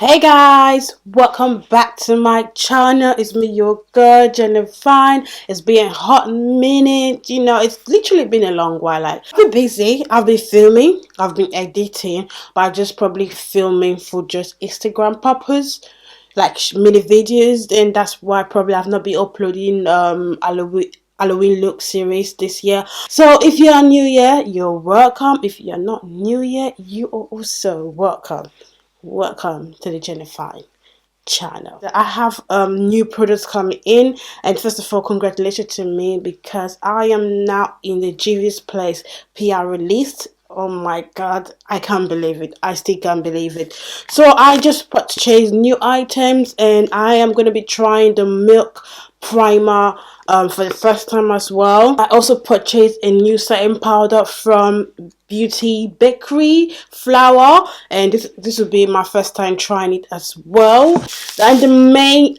Hey guys, welcome back to my channel. It's me, your girl Jennifer. It's been a hot minute, it's literally been a long while. I've been busy, I've been filming, I've been editing, but I'm just probably filming for just Instagram purpose, like mini videos, and that's why probably I've not been uploading Halloween look series this year. So if you are new here, you're welcome. If you're not new here, you are also welcome. Welcome to the Jennifer channel. I have new products coming in, and first of all, congratulations to me because I am now in the Juvia's Place PR release. Oh my god, I can't believe it. I still can't believe it. So I just purchased new items, and I am going to be trying the milk primer for the first time as well. I also purchased a new setting powder from Beauty Bakery Flour, and this will be my first time trying it as well. And the main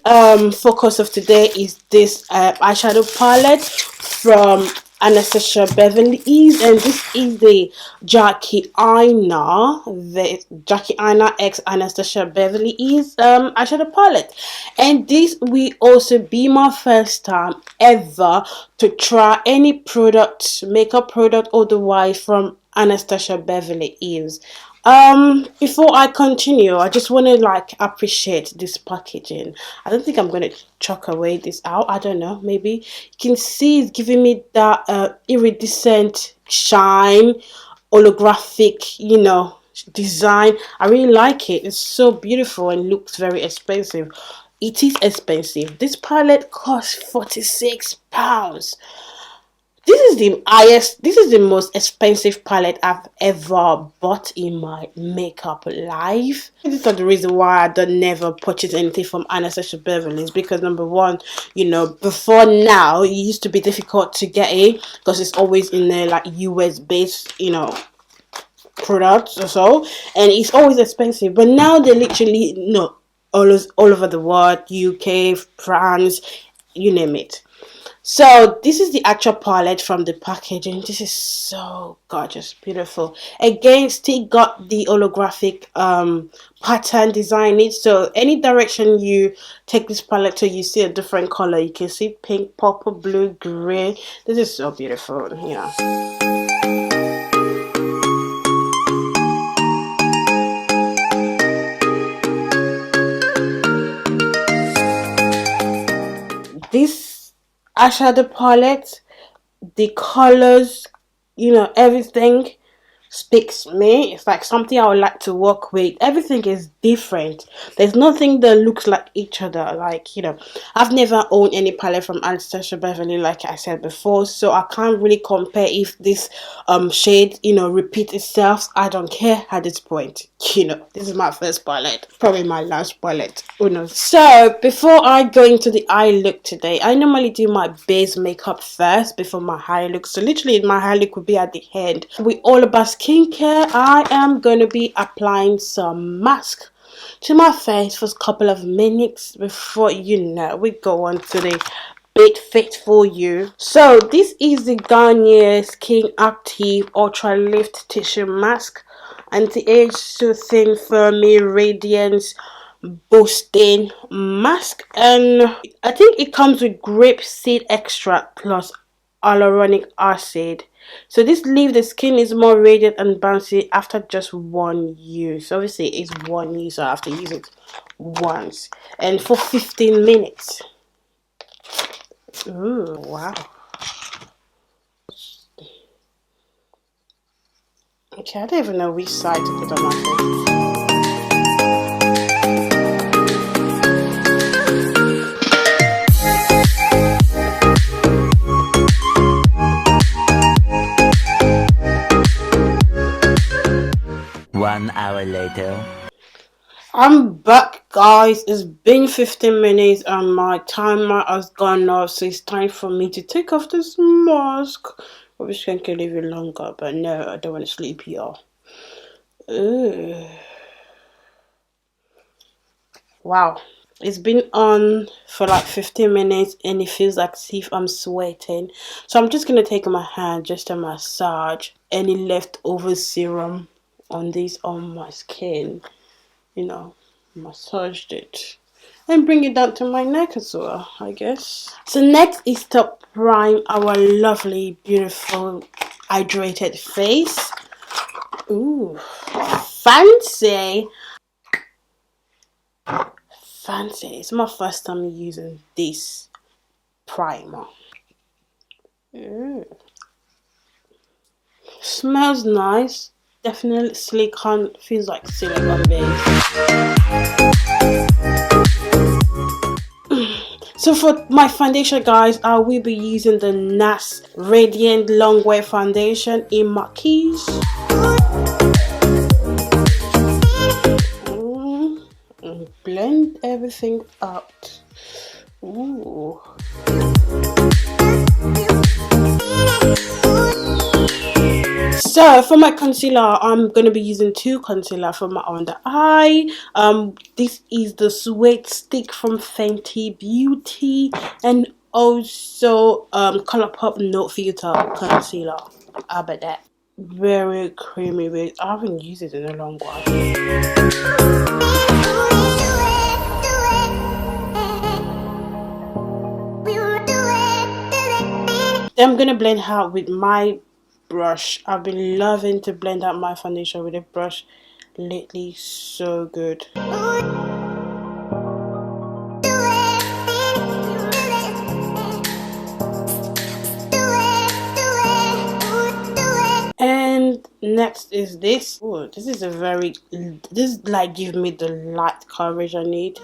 focus of today is this eyeshadow palette from Anastasia Beverly, and this is the AINA X Anastasia Beverly eyeshadow palette, and this will also be my first time ever to try any product, makeup product otherwise from Anastasia Beverly Hills. Before I continue, I just want to appreciate this packaging. I don't think I'm going to chuck away this out. I don't know, maybe you can see it's giving me that iridescent shine, holographic, design. I really like it. It's so beautiful and looks very expensive. It is expensive. This palette costs £46. This is the most expensive palette I've ever bought in my makeup life. This is the reason why I don't never purchase anything from Anastasia Beverly, because number one, before now it used to be difficult to get it because it's always in the US based, products or so, and it's always expensive. But now they literally all over the world, UK, France, you name it. So this is the actual palette from the packaging. This is so gorgeous, beautiful. Again, still got the holographic pattern design it. So any direction you take this palette to, you see a different color. You can see pink, purple, blue, green. This is so beautiful. This eyeshadow palette, the colors, everything speaks me. It's like something I would like to work with. Everything is different. There's nothing that looks like each other. I've never owned any palette from Anastasia Beverly, like I said before, so I can't really compare if this shade repeats itself. I don't care at this point. This is my first palette, probably my last palette, who knows. So before I go into the eye look today, I normally do my base makeup first before my eye look. So literally my eye look will be at the end. We're all about skincare. I am going to be applying some mask to my face for a couple of minutes before we go on to the big fit for you. So this is the Garnier Skin Active Ultra Lift Tissue Mask, anti-age, soothing, firming, radiance boosting mask, and I think it comes with grapeseed extract plus hyaluronic acid. So this leaves the skin is more radiant and bouncy after just one use. Obviously it's one use, so I have to use it once and for 15 minutes. Ooh, wow. Okay, I don't even know which side to put on my face. 1 hour later. I'm back, guys. It's been 15 minutes and my timer has gone off, so it's time for me to take off this mask. I wish I could leave it longer, but no, I don't want to sleep here. Wow, it's been on for like 15 minutes and it feels like if I'm sweating, so I'm just gonna take my hand just to massage any leftover serum on my skin, massaged it and bring it down to my neck as well, I guess. So next is to prime our lovely, beautiful, hydrated face. Ooh, fancy. Fancy. It's my first time using this primer. Smells nice. Definitely silicone. Feels like silicone base. So for my foundation, guys, I will be using the NARS Radiant Longwear Foundation in Marquise. Blend everything out. Ooh. So for my concealer, I'm gonna be using two concealer for my under eye. This is the Sweat Stick from Fenty Beauty, and also ColourPop No Filter concealer. How about that? Very creamy. I haven't used it in a long while. I'm gonna blend out with my brush. I've been loving to blend out my foundation with a brush lately. So good. And next is this. Oh, this is like give me the light coverage I need.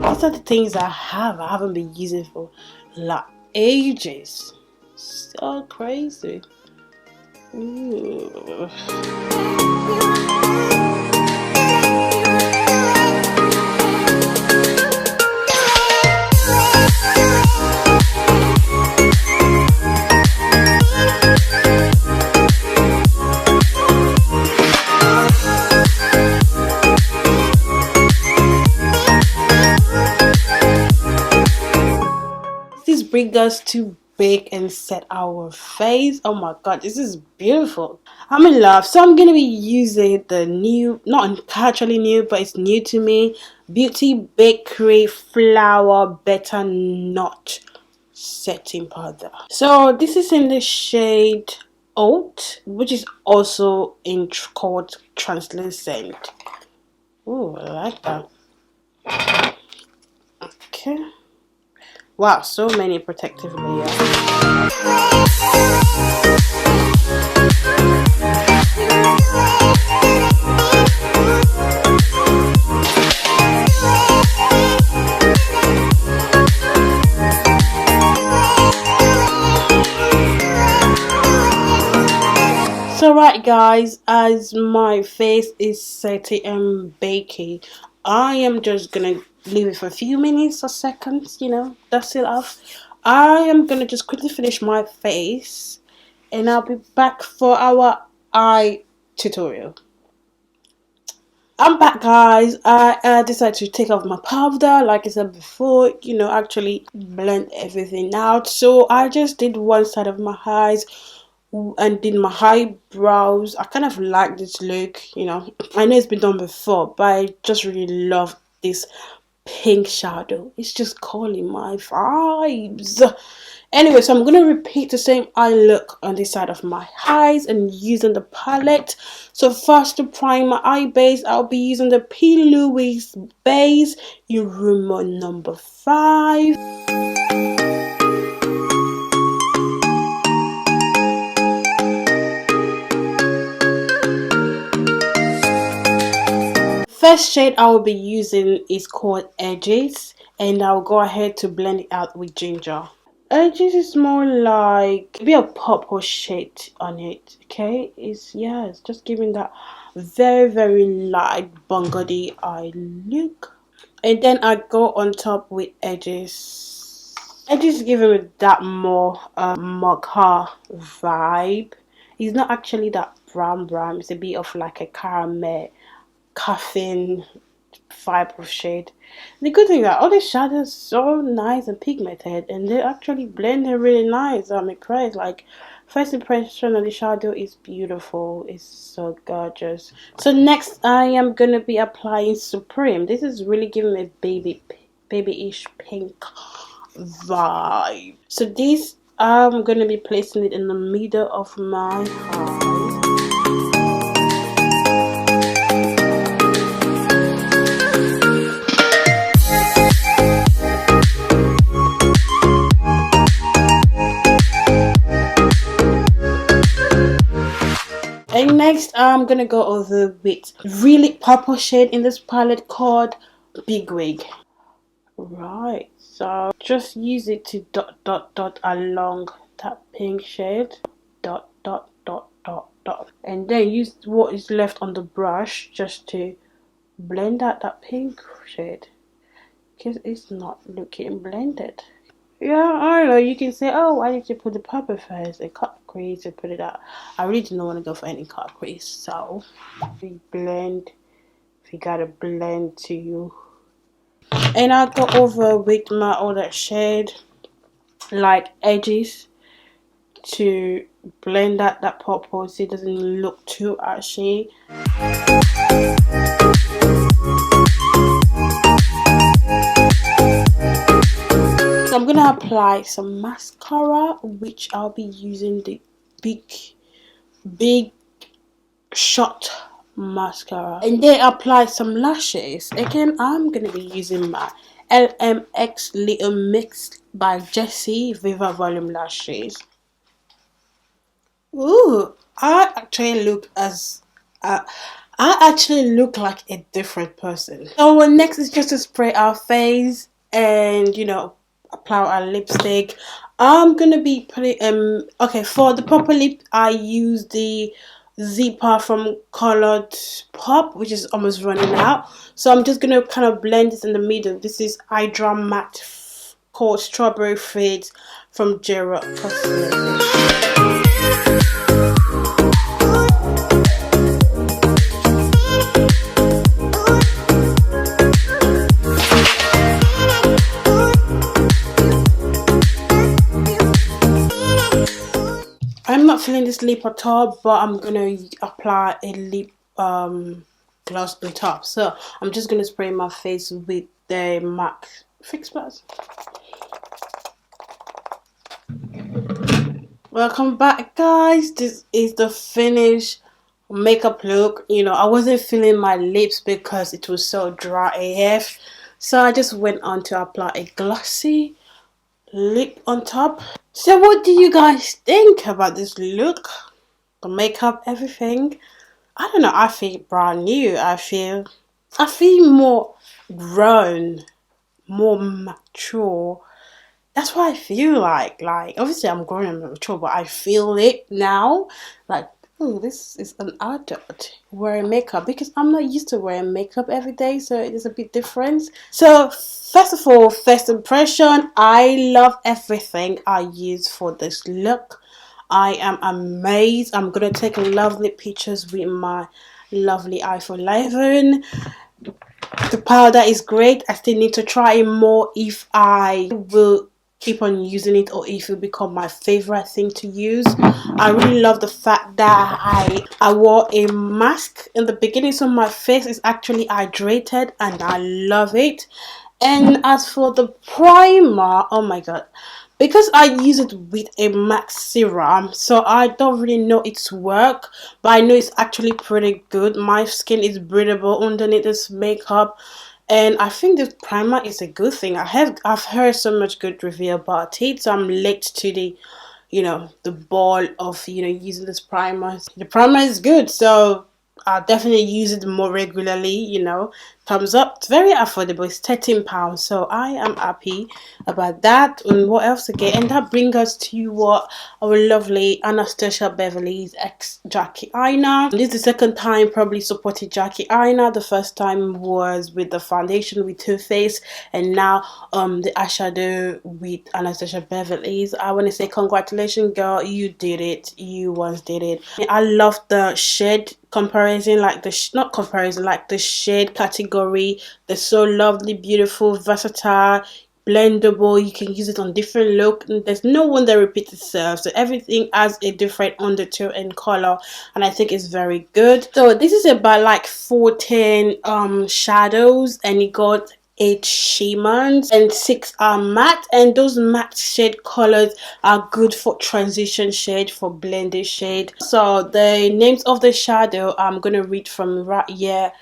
These are the things I haven't been using for like ages. So crazy. Ooh. This brings us to bake and set our face. Oh my god, this is beautiful. I'm in love. So I'm gonna be using the new, not actually new, but it's new to me, Beauty Bakery Flour Better Not setting powder. So this is in the shade Oat, which is also called translucent. Oh, I like that. Okay. Wow, so many protective layers. So right guys, as my face is setting and baking, I am just gonna leave it for a few minutes or seconds, you know, dust it off. I am gonna just quickly finish my face and I'll be back for our eye tutorial. I'm back guys. I decided to take off my powder, like I said before, you know, actually blend everything out. So I just did one side of my eyes and did my eyebrows. I kind of like this look, you know. I know it's been done before, but I just really love this pink shadow. It's just calling my vibes. Anyway, so I'm going to repeat the same eye look on this side of my eyes and using the palette. So first, to prime my eye base, I'll be using the P. Louise base in room number 5. First shade I will be using is called Edges, and I'll go ahead to blend it out with ginger. Edges is more like maybe a purple shade on it. Okay, it's just giving that very light burgundy eye look. And then I go on top with Edges. Edges giving me that more mocha vibe. It's not actually that brown. It's a bit of like a caramel caffeine vibe of shade. The good thing that all the shadows are so nice and pigmented, and they actually blend really nice. I'm impressed. Like first impression of the shadow is beautiful. It's so gorgeous. So next I am gonna be applying Supreme. This is really giving me babyish pink vibe. So this I'm gonna be placing it in the middle of my eyes. And next I'm gonna go over with really purple shade in this palette called Big Wig. Right, so just use it to dot along that pink shade, dot, and then use what is left on the brush just to blend out that pink shade, because it's not looking blended. Yeah, I know, you can say, oh, why did you put the purple first and cut crease and put it out. I really do not want to go for any cut crease, so we blend if you gotta blend to you. And I'll go over with my other shade like edges to blend out that purple so it doesn't look too ashy. So I'm gonna apply some mascara, which I'll be using the big shot mascara, and then apply some lashes. Again, I'm gonna be using my LMX Little Mix by Jessie Viva Volume lashes. Ooh, I actually look like a different person. So next is just to spray our face and, you know, apply our lipstick. I'm gonna be putting okay, for the purple lip I use the zipper from Colored Pop, which is almost running out, so I'm just gonna kind of blend this in the middle. This is Hydra Matte called Strawberry Fades from Gerard Cosmetics. I'm not feeling this lip at all, but I'm gonna apply a lip gloss on top. So I'm just gonna spray my face with the MAC Fix Plus. Welcome back, guys. This is the finished makeup look. You know, I wasn't feeling my lips because it was so dry AF, so I just went on to apply a glossy lip on top. So what do you guys think about this look? The makeup, everything? I don't know, I feel brand new. I feel more grown, more mature. That's what I feel like obviously I'm grown and mature, but I feel it now, like, oh, this is an adult wearing makeup, because I'm not used to wearing makeup every day, so it is a bit different. So first of all, first impression, I love everything I use for this look. I am amazed. I'm gonna take lovely pictures with my lovely iPhone 11. The powder is great. I still need to try it more if I will keep on using it, or if it become my favorite thing to use. I really love the fact that I wore a mask in the beginning, so my face is actually hydrated, and I love it. And as for the primer, oh my god, because I use it with a MAC serum, so I don't really know its work, but I know it's actually pretty good. My skin is breathable underneath this makeup, and I think this primer is a good thing. I've heard so much good review about it, so I'm late to the, you know, the ball of, you know, using this primer. The primer is good, so I'll definitely use it more regularly, you know. Thumbs up. It's very affordable. It's £13, so I am happy about that. And what else again? And that brings us to what our lovely Anastasia Beverly's ex Jackie AINA. This is the second time probably supported Jackie AINA. The first time was with the foundation with Too Faced, and now the eyeshadow with Anastasia Beverly's. I want to say congratulations, girl. You did it. You once did it. I love the shade comparison, like the not comparison, like the shade category. They're so lovely, beautiful, versatile. blendable. You can use it on different look. There's no one that repeats itself, so everything has a different undertone and color, and I think it's very good. So this is about like 14 shadows, and it got 8 shimmers and 6 are matte, and those matte shade colors are good for transition shade, for blended shade. So the names of the shadow I'm gonna read from right here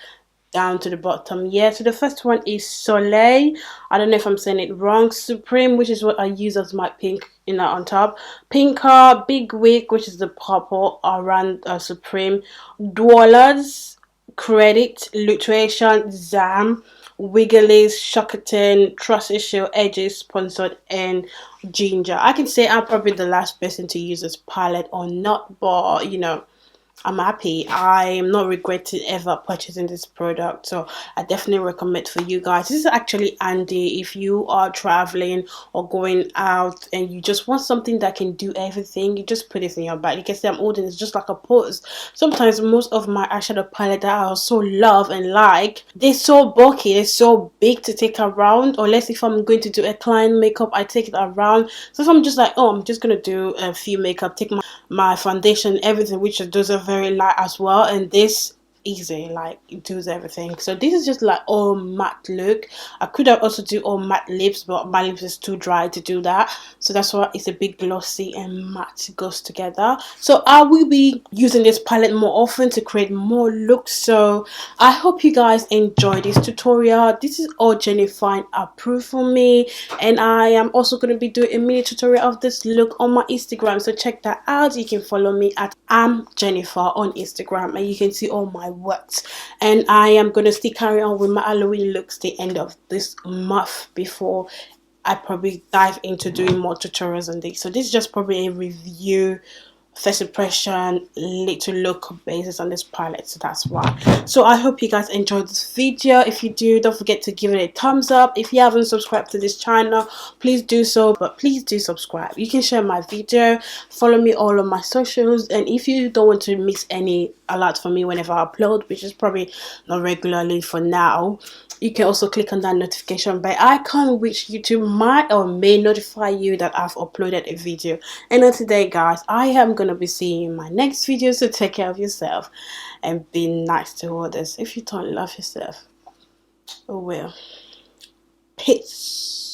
down to the bottom. Yeah, so the first one is Soleil. I don't know if I'm saying it wrong. Supreme, which is what I use as my pink inner on top. Pinker, Big Wig, which is the purple around Supreme. Dwellers, Credit, Literation, Zam, Wiggly's, Shockerton, Trust Issue, Edges, Sponsored, and Ginger. I can say I'm probably the last person to use this palette or not, but you know, I'm happy. I'm not regretting ever purchasing this product, so I definitely recommend for you guys. This is actually handy if you are traveling or going out and you just want something that can do everything. You just put it in your bag. You can say I'm holding it's just like a purse. Sometimes most of my eyeshadow palette that I also love and like, they're so bulky, they're so big to take around, unless if I'm going to do a client makeup, I take it around. So if I'm just like, oh, I'm just gonna do a few makeup, take my foundation, everything, which those are very light as well, and this easy, like it does everything. So this is just like all matte look. I could have also do all matte lips, but my lips is too dry to do that, so that's why it's a bit glossy and matte goes together. So I will be using this palette more often to create more looks. So I hope you guys enjoy this tutorial. This is all Jennifer approved for me, and I am also going to be doing a mini tutorial of this look on my Instagram, so check that out. You can follow me at Jennifer on Instagram, and you can see all my works. And I am going to still carry on with my Halloween looks the end of this month before I probably dive into doing more tutorials on this. So this is just probably a review, first impression, little look basis on this palette, so that's why. So I hope you guys enjoyed this video. If you do, don't forget to give it a thumbs up. If you haven't subscribed to this channel, please do so, but please do subscribe. You can share my video, follow me all on my socials, and if you don't want to miss any alert from me whenever I upload, which is probably not regularly for now, you can also click on that notification bell icon, which YouTube might or may notify you that I've uploaded a video. And until today, guys, I am gonna be seeing you in my next video, so take care of yourself and be nice to others. If you don't love yourself, oh well. Peace.